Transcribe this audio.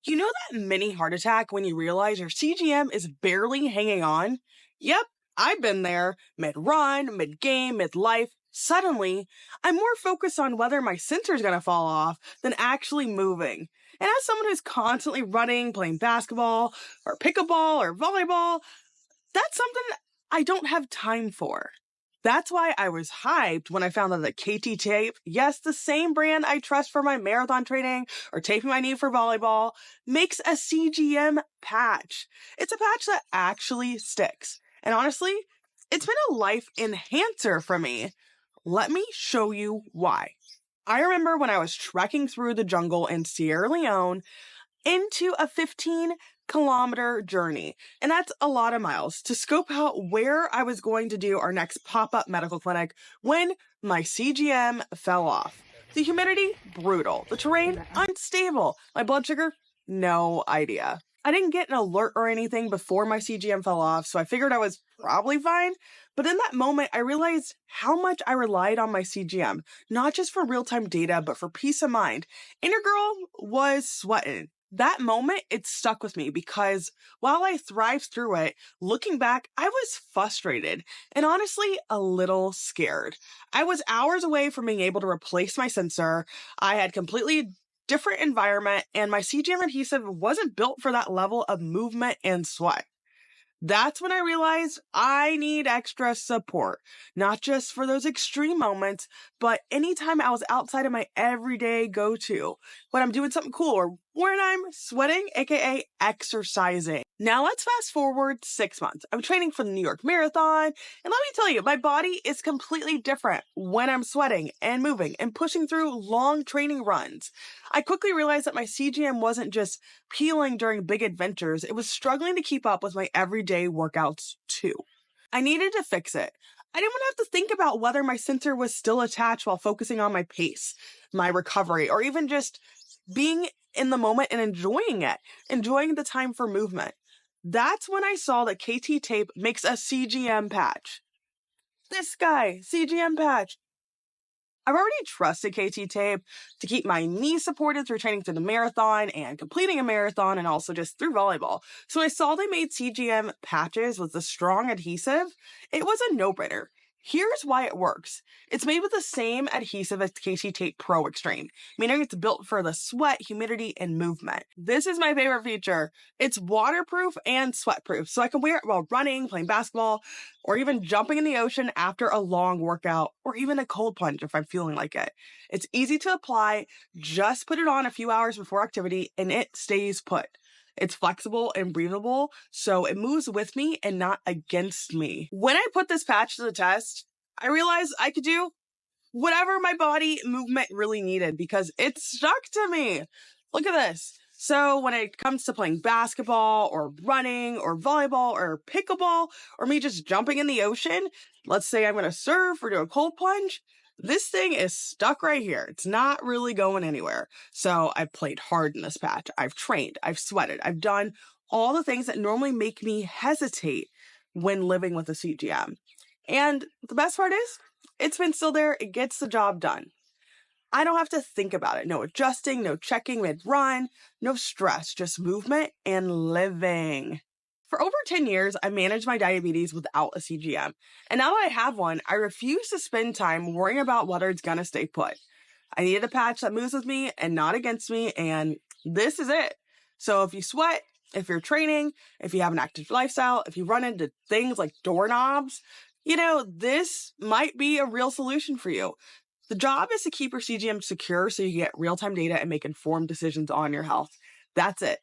You know that mini heart attack when you realize your CGM is barely hanging on? Yep, I've been there. Mid-run, mid-game, mid-life. Suddenly, I'm more focused on whether my sensor's gonna fall off than actually moving. And as someone who's constantly running, playing basketball, or pickleball, or volleyball, that's something I don't have time for. That's why I was hyped when I found out that KT Tape, yes, the same brand I trust for my marathon training or taping my knee for volleyball, makes a CGM patch. It's a patch that actually sticks. And honestly, it's been a life enhancer for me. Let me show you why. I remember when I was trekking through the jungle in Sierra Leone into a 15-kilometer journey. And that's a lot of miles to scope out where I was going to do our next pop-up medical clinic when my CGM fell off. The humidity, brutal. The terrain, unstable. My blood sugar, no idea. I didn't get an alert or anything before my CGM fell off, so I figured I was probably fine. But in that moment, I realized how much I relied on my CGM, not just for real-time data, but for peace of mind. And your girl was sweating. That moment, it stuck with me because while I thrived through it, looking back, I was frustrated and honestly a little scared. I was hours away from being able to replace my sensor. I had completely different environment and my CGM adhesive wasn't built for that level of movement and sweat. That's when I realized I need extra support, not just for those extreme moments, but anytime I was outside of my everyday go-to, when I'm doing something cool or when I'm sweating, aka exercising. Now let's fast forward 6 months. I'm training for the New York Marathon, and let me tell you, my body is completely different when I'm sweating and moving and pushing through long training runs. I quickly realized that my CGM wasn't just peeling during big adventures, it was struggling to keep up with my everyday workouts too. I needed to fix it. I didn't want to have to think about whether my sensor was still attached while focusing on my pace, my recovery, or even just being in the moment and enjoying it, enjoying the time for movement. That's when I saw that KT Tape makes a CGM patch. This guy, CGM patch. I've already trusted KT Tape to keep my knee supported through training through the marathon and completing a marathon and also just through volleyball. So when I saw they made CGM patches with the strong adhesive, it was a no-brainer. Here's why it works. It's made with the same adhesive as KT Tape Pro Extreme, meaning it's built for the sweat, humidity, and movement. This is my favorite feature. It's waterproof and sweatproof, so I can wear it while running, playing basketball, or even jumping in the ocean after a long workout, or even a cold plunge if I'm feeling like it. It's easy to apply. Just put it on a few hours before activity, and it stays put. It's flexible and breathable, so it moves with me and not against me. When I put this patch to the test, I realized I could do whatever my body movement really needed because it stuck to me. Look at this. So when it comes to playing basketball or running or volleyball or pickleball or me just jumping in the ocean, let's say I'm going to surf or do a cold plunge, this thing is stuck right here. It's not really going anywhere. So I've played hard in this patch. I've trained, I've sweated, I've done all the things that normally make me hesitate when living with a CGM. And the best part is, it's been still there. It gets the job done. I don't have to think about it. No adjusting, no checking mid-run, no stress, just movement and living. For over 10 years, I managed my diabetes without a CGM. And now that I have one, I refuse to spend time worrying about whether it's gonna stay put. I needed a patch that moves with me and not against me, and this is it. So if you sweat, if you're training, if you have an active lifestyle, if you run into things like doorknobs, this might be a real solution for you. The job is to keep your CGM secure so you get real-time data and make informed decisions on your health. That's it.